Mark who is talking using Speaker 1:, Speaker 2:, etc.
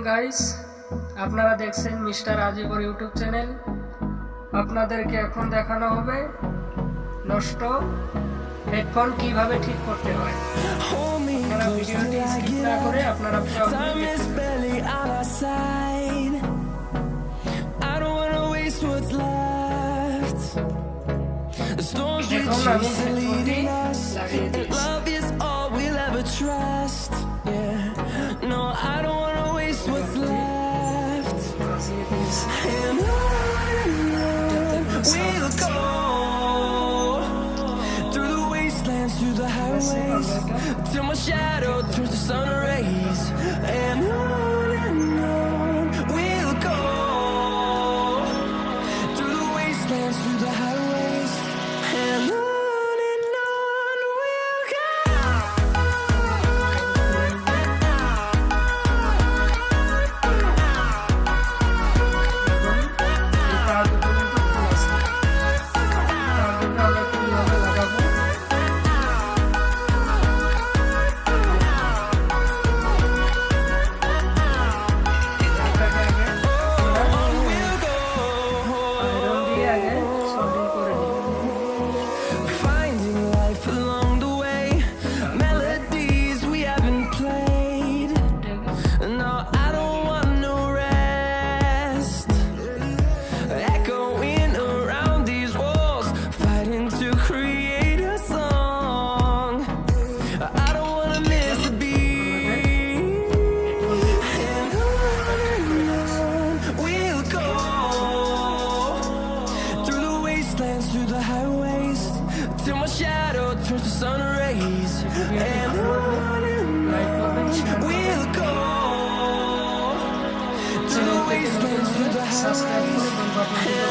Speaker 1: Guys, আপনারা দেখছেন mister Ajibar YouTube channel. আপনাদেরকে এখন দেখানো হবে নষ্ট হেডফোন কিভাবে ঠিক করতে হয়। আপনারা ভিডিওটি স্কিপ না করে আপনারা দেখুন আমি হেডফোনটি লাগিয়ে
Speaker 2: till my shadow turns to sun rays, and on we'll go through the wastelands, through the highways, and on we'll go. Through the highways, till my shadow turns to sun rays, and on we'll go through the wastelands, through the highways.